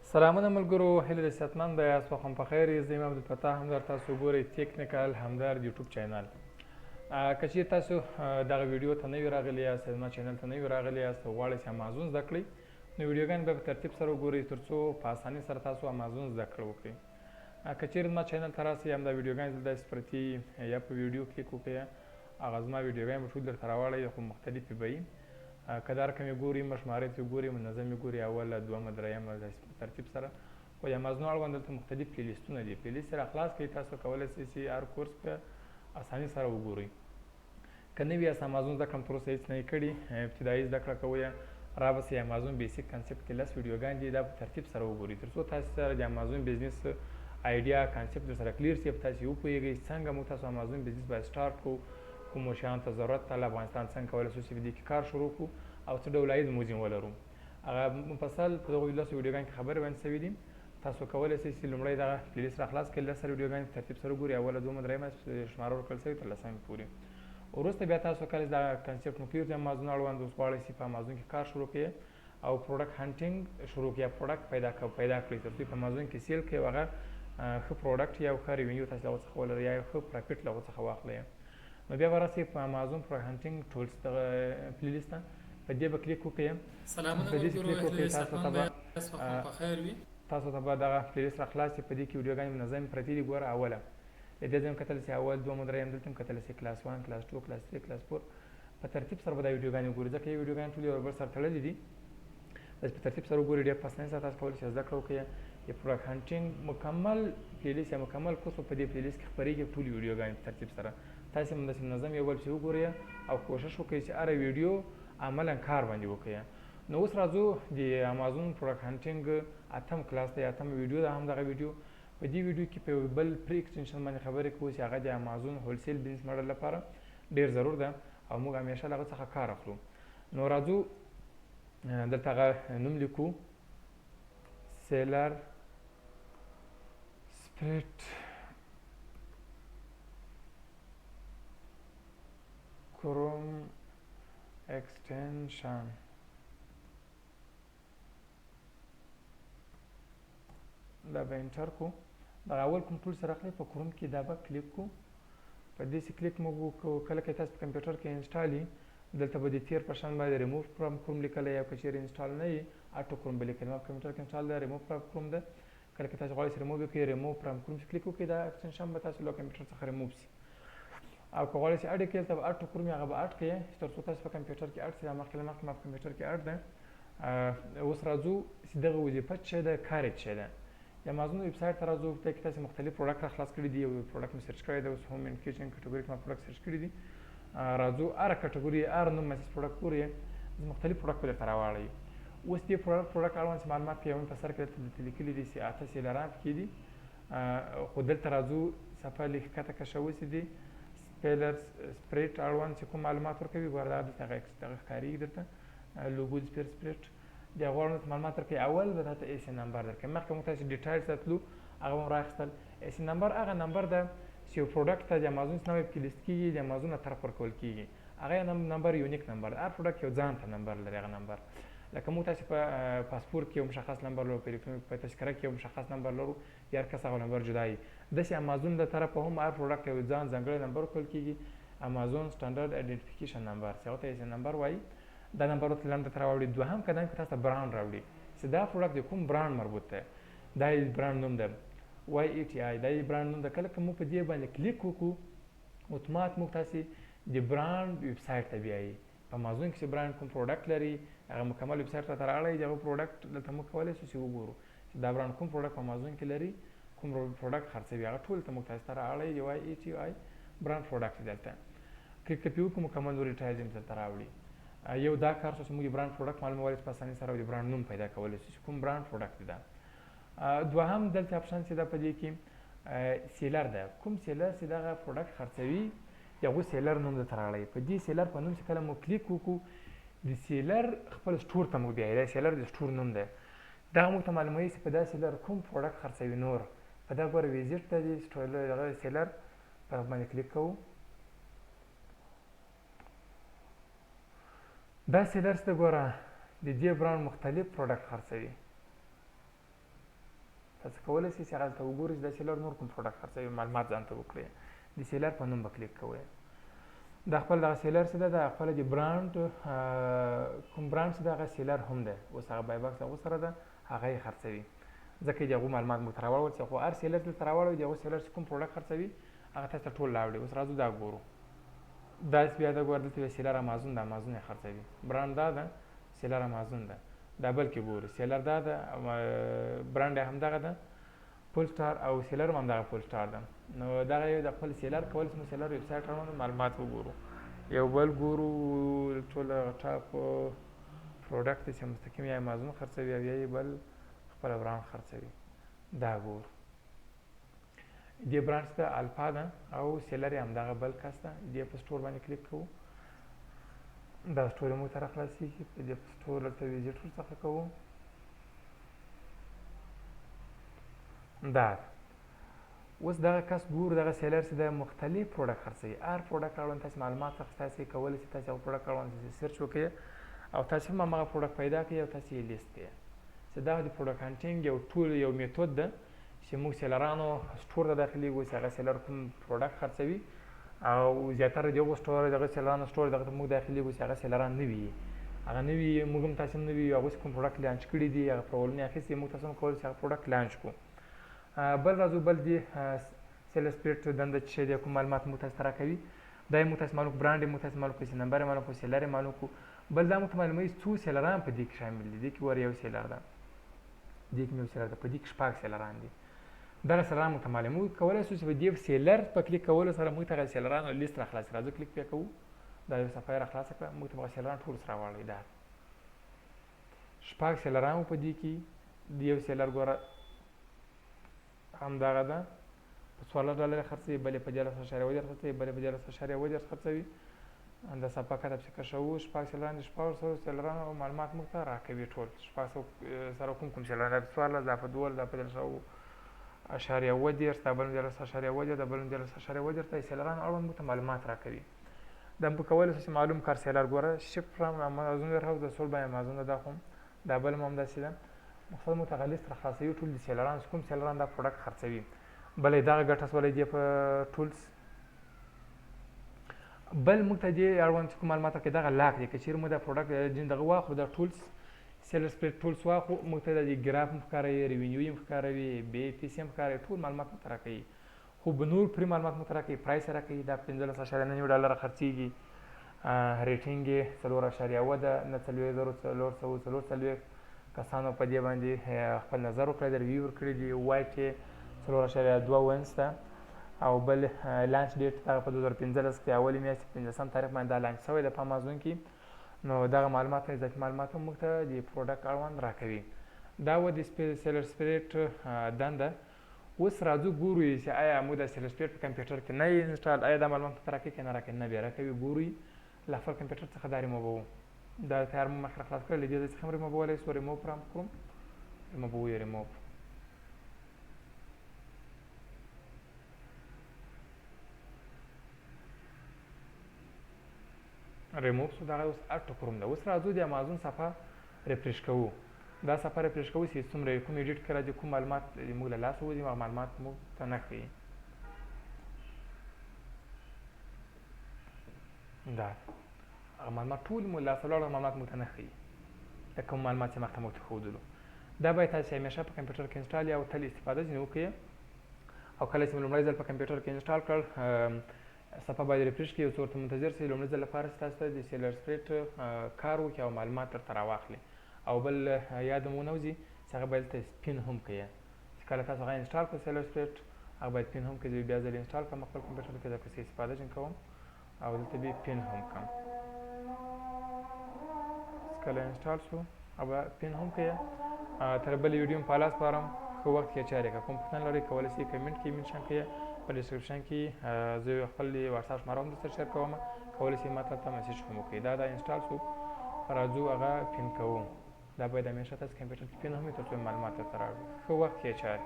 سلامونه ملګرو، هیله د صحتمند یاست، وخت مو په خیر یې. زه یم عبدالفتاح همدرد، تاسو ګورئ تکنیکل همدرد یوټیوب چینل. که چیرې تاسو دغه ویډیو ته نوي راغلي یاست، زما چینل ته نوي راغلي یاست او غواړئ چې امازون زده کړئ، نو ویډیوګانې به په ترتیب سره وګورئ تر څو په اسانۍ سره تاسو امازون زده کړه وکړئ. که چیرې زما چینل ته راسئ، همدا ویډیوګانې دلته داسې پرتې یا په ویډیو کلیک وکړئ، هغه زما ویډیوګانې به ټول درته راوړئ، خو مختلفې به وي. که دا رقم یې ګورئ، مشمارې ته ګورئ، منظم یې ګورئ، اوله، دومه، درېیمه، داسې په ترتیب سره. خو د امازون اړوند دلته مختلف پلیلیستونه دي. پلیلیست را خلاص کړئ، تاسو کولی شئ چې هر کورس په اسانۍ سره وګورئ. که نوي یاست امازون زده کړم، تر اوسه هېڅ نه یې کړي، ابتدایي زده کړه کوئ، رابسئ امازون بیسیک کنسپټ کې 10 ویډیوګانې دي، دا په ترتیب سره وګورئ تر څو تاسو سره د امازون بزنس آیډیا کنسپټ درسره کلیر شي، په تاسو وپوهیږئ څنګه موږ تاسو امازون بزنس باید سټارټ کړو، کومو شیانو ته ضرورت ته افغانستان څنګه کولی شو چې په دې کې کار شروع کړو او څه ډول عاید موزیم ولرو. هغه مفصل په دغو 10 ویډیوګانو کې خبرې باندې شوي دي. تاسو کولی شئ چې لومړی دغه پلیلیست را خلاص کړئ، 10 ویډیوګانې په ترتیب سره وګورئ، اوله، دومه، درېیمه شماره ورکړل شوې تر 10مې پورې. وروسته بیا تاسو کله چې دا کنسپټ مو کلیر دی امازون اړوند، اوس غواړئ چې په امازون کې کار شروع کړئ او پروډکټ هانټینګ شروع کړئ، پروډکټ پیدا کړئ تر څو په امازون کې سیل کړئ او هغه ښه پروډکټ یا ښه ریونیو تاسو له هغو څخه ولرئ یا ښه پروفیټ له هغو څخه واخلئ. نو بیا به راسئ په امازون پروډکټ هانټینګ ټولز دغه پلیلیست ته، په دې به کلیک وکړئ. په دې چې کلیک وکړئ تاسو ته به دغه پلیلیست را خلاص شي. په دې کې ویډیوګانې منظم پرتې دي. ګوره، اوله د دې ځای هم کتلی شئ، اول، دوم، درېیم، دلته هم کتلی شئ، کلاس 1، کلاس 2، کلاس 3، کلاس 4. په ترتیب سره به دا ویډیوګانې وګورئ، ځکه یې ویډیوګانې ټولې یو بل سره تړلې دي. بس په ترتیب سره وګورئ، ډېر په اسانۍ سره تاسو کولی شئ زده کړه وکړئ. د پروډکټ هانټینګ مکمل پلیلیست یا مکمل کورس په دې پلیلیست کې خپرېږي، ټولې ویډیوګانې په ترتیب سره. تاسو هم داسې منظم یو بل شی وګورئ او کوشش وکړئ چې هره ویډیو عملاً کار باندې وکړئ. نو اوس راځو د امازون پروډکټ هانټینګ 8م کلاس دی، 8مه ویډیو ده، همدغه ویډیو. په دې ویډیو کې په بل پری ایکسټنشن باندې خبرې کوو چې هغه د امازون هولسیل بزنس ماډل لپاره ډېر ضرور ده او موږ همیشه له هغه څخه کار اخلو. نو راځو دلته هغه نوم لیکو، سیلر سپریټ کروم ایکسټنشن. دا به انټر کو، دغه اول کوم ټول سره راغلی په کروم کې دا به کلیک کو. په دې چې کلیک مو وکړو، کله که تاسو په کمپیوټر کې انسټال وي، دلته به د تیر په شان باندې ریموو فرام کروم لیکلی، یا که چیرې انسټال نه وي اټو کروم به لیکلی. ما په کمپیوټر کې انسټال ده، ریموو فرام کروم ده. کله که تاسو غواړئ چې ریموو وکړئ، ریموو فرام کروم چې کلیک وکړئ، دا ایکسټنشن به تاسو له کمپیوټر څخه ریموو شي. او که غواړئ چې اډ یې کړئ، دلته به اټو کروم هغه به اډ کړئ تر څو تاسو په کمپیوټر کې اډ شي. دا مخکې ما په کمپیوټر کې اډ ده. اوس راځو چې دغه وظیفه څه شی ده، کار یې څه شی ده. د امازون ویب سایټ ته راځو، په کې تاسو مختلف پروډکټ را خلاص کړي دي. یو پروډکټ مې سرچ کړی دی، اوس هوم اینډ کچن کټګوري کې ما پروډکټ سرچ کړي دي. راځو هره کټګوري، هر نوم مسیج پروډکټ پورې مختلف پروډکټ به درته راواړوي. اوس دې پروډکټ اړوند چې معلومات کوي، په سر کې دلته لیکلي دي چې 8 سیلران پکې دي. خو دلته راځو صفحه لږ ښکته کشه اوسې دي، سپیلر سپریټ اړوند چې کوم معلومات ورکوي. ګوره دا دلته هغه ښکارېږي درته لوګو د سپریټ د هغو اړوند معلومات درکوي. اول به درته ایسي نمبر درکوي. مخکې موږ تاسو ډیټیلز ته تلو، هغه مو راخیستل. ایسي نمبر هغه نمبر ده چې یو پروډکټ ته د امازون څخه ویب کې لیست کېږي، د امازون نه طرف ورکول کېږي. هغه نمبر یونیک نمبر ده. هر پروډکټ یو ځان ته نمبر لري. هغه نمبر لکه موږ تاسو په پاسپورټ کې یو مشخص نمبر لرو، په تذکره کې یو مشخص نمبر لرو، هر کس هغه نمبر جدا وي. داسې امازون له طرفه هم هر پروډکټ یو ځان ځانګړی نمبر ورکول کېږي، امازون سټانډرډ آیډنټیفیکیشن نمبر چې هغه ته ایسي نمبر وایي. دا نمبر ورته لاندې درته راوړي. دوهم قدم کې تاسو ته برانډ راوړي چې دا پروډکټ د کوم برانډ مربوط دی. دا یې برانډ نوم ده، YATI، دا یې برانډ نوم ده. کله که موږ په دې باندې کلیک وکړو، اتومات موږ تاسې د برانډ ویب سایټ ته بیایي. په امازون کې چې برانډ کوم پروډکټ لري، هغه مکمل ویب سایټ ته راغلی. دغه پروډکټ دلته موږ کولی شو چې وګورو چې دا برانډ کوم پروډکټ په امازون کې لري، کوم پروډکټ خرڅوي، هغه ټول ته موږ تاسو ته راغلی. د YATI برانډ پروډکټ دلته کلیک پې وکړو، مکمل نور ډیټیلز یې دلته راوړي. یو دا کار شو چې موږ د برانډ پروډکټ معلومولی شو په اسانۍ سره، او د برانډ نوم پیدا کولی شو چې کوم برانډ پروډکټ ده. دوهم دلته اپشن چې ده په دې کې سیلر ده. کوم سیلر چې دغه پروډکټ خرڅوي، د هغو سیلر نوم درته راغلی. په دې سیلر په نوم چې کله مو کلیک وکړو، د سیلر خپل سټور ته موږ بیایي. دا سیلر د سټور نوم دی. دغه موږ ته معلوموي چې په دا سیلر کوم پروډکټ خرڅوي. نور په دا ګوره ویزیټ ته د دغه سیلر په باندې کلیک کوو. دا سیلر چې ګوره د دې برانډ مختلف پروډکټ خرڅوي. تاسو کولی شئ چې هغه ته وګورئ چې دا سیلر نور کوم پروډکټ خرڅوي معلومات ځان ته وکړئ د سیلر په نوم به کلیک کوئ دا خپل دغه سیلر څه ده دا خپل د برانډ کوم برانډ چې دغه سیلر هم ده اوس هغه بای باکس هغه سره ده هغه یې خرڅوي ځکه چې هغه معلومات مو تراوړل چې خو هر سیلر دلته راوړی دی هغه سیلر چې کوم پروډکټ خرڅوي هغه تاسو ټول راوړي اوس راځو دا ګورو دا بیا دا ګور دلته سیلر امازون د امازون یې خرڅوي برانډ دا ده سیلر امازون ده دا بل کې ګورو سیلر دا ده برانډ هم دغه ده پول سټار او سیلر هم دغه پول سټار ده نو دغه یو د خپل سیلر کول چې سیلر ویب سایټ راوړو معلومات وګورو یو بل ګورو ټول ټاپ پروډکټ چې مستقیم یا امازون خرڅوي او یا بل خپل برانډ خرڅوي دا ګور دې برانډ ته الفا ده او سیلر هم دغه بل کس ده دې په سټور باندې کلیک کوو دا سټور مو تر خلاصيږي په دې سټور ته ویزیټ ورڅخه کوو دا اوس دغه کس ګور دغه سیلر چې د مختلف پروډکټ خرڅوي هر پروډکټ اړوند تاسو معلومات تاسو کولی شئ تاسو پروډکټ اړوند سرچ وکړئ او تاسو هم هغه پروډکټ پیدا کړئ او تاسو یې لیست کړئ چې دا د پروډکټ هانټینګ یو ټول یو میتود ده چې موږ سیلرانو سټور ته داخلي وو چې هغه سیلر کوم پروډکټ خرڅوي او زیاتره دغه سټور دغه سیلرانو سټور دغه موږ داخلي وو چې هغه سیلران نه وي هغه نه وي موږ هم تاسو نه وي هغه کوم پروډکټ لانچ کړی دی هغه پرولنه اخیستي موږ تاسو کول چې هغه پروډکټ لانچ کو بل راځو بل دی سیلز پیټ دنده چې د کوم معلومات موږ تاسو راکوي دا موږ تاسو معلومات برانډ موږ تاسو معلومات نمبر معلومات سیلر معلومات بل دا موږ معلومات څو سیلران په دې کې شامل دي د کې ور یو سیلر ده د کې یو سیلر ده په دې کې شپږ سیلران دي دا سیلران موږ معلومات کولای شو چې په دې سیلر په کلیک کول سره موږ ته سیلران لیست را خلاص راځو کلیک وکړو دا یو صفحه را خلاص کړه موږ ته سیلران ټول سره واړوي دا شپږ سیلران په دې کې د یو سیلر ګوره هم دغه ده په $14 خرڅوي بلې په 14.1 خرڅوي بلې په 14.1 خرڅوي د صفحه کتاب چې کښو شپږ سیلران د شپږ سیلران او معلومات موږ ته راکوي ټول شپږ سره کوم سیلران د 14 د په 2 د په 14.1 د بل 14.1 د بل 14.1 ته سیلران اړوند موږ ته معلومات راکوي د په کول چې معلوم کار سیلر ګوره شپ فرام امازون ورهاوس د سول بای امازون د خو د بل هم داسې ده مقصد متغلس را خاصوي ټول د سیلران کوم سیلران دا پروډکټ خرڅوي بلې دا ګټه سولې دی په ټولز بل موږ ته دې اړوند کوم معلومات کې دا لاک دي چې موږ دا پروډکټ جن دغه واخو دا ټولز سیلز سپریډ ټولز واخو موږ ته د ګراف مخکاروي ریوینیو مخکاروي بي پی سی مخکاروي ټول معلومات متراکي خو بنور پر معلومات متراکي پرایس راکي دا $15.9 خرڅيږي ریټینګ 4.1 ده نه 4.4 کسانو په دې باندې خپل نظر وکړی د ریویو ورکړي دي وایټ 4.2 ونس ده او بل لانچ ډیټ هغه په 2015 کې اولې میاشتې 15 تاریخ باندې لانچ شوی د په امازون کې نو دغه معلومات اضافي معلومات موږ ته د پروډکټ اړوند راکوي دا و د سیلر سپریټ دنده اوس راځو ګورو چې آیا موږ د سیلر سپریټ په کمپیوټر کې نه انسټال آیا دا معلومات راکوي که نه راکوي نه بیا راکوي ګورو له خپل کمپیوټر څخه دا ریموو دا تیار مو مخکې خلاص کړل دې څخه ریموو ولی سو ریموو پرام کوم ریموو یې ریموو ریموو سو دا اوس اټ کوم دا اوس راځو د امازون صفحه ریفریش کوو دا صفحه ریفریش کوو چې څومره کوم ایډیټ کړه د کوم معلومات موږ له لاسه وځي معلومات موږ ته نه ښیي دا معلومات ټول مو لاسه ولاړ معلومات موږ ته نه ښیي د کوم معلومات چې مخکې موږ ته ښودلو دا باید تاسو همیشه په کمپیوټر کې انسټال یا تل استفاده ځینې وکړئ او کله چې لومړی ځل په کمپیوټر کې انسټال کړ صفحه باید ریفریش کړئ یو څه ورته منتظر شئ لومړي ځل لپاره چې تاسو ته د سیلر سپریټ کار وکړي او معلومات درته راواخلي او بل یاد مو نه وځي چې هغه باید دلته سپین هم کړئ چې کله تاسو هغه انسټال کړئ سیلر سپریټ هغه باید پین هم کړئ زه بیا ځل انسټال کړم خپل کمپیوټر کې ځکه چې استفاده ځین کوم او دلته بیا پین هم کړم کله انسټال شو او پین هم کړئ تر بل ویډیو په لاس پارم خو وخت کې چارې کوم پوښتنه لرئ کولی شئ کمنټ کې منشن کړئ په ډسکرپشن کې زه خپل واتساپ شماره هم درته شیر کوم کولی شئ ماته ته میسج هم وکړئ دا انسټال شو راځو هغه پین کوو دا باید همیشه تاسو کمپیوټر کې پین هم وي تر څو معلومات درته راوړي ښه وخت کې چارې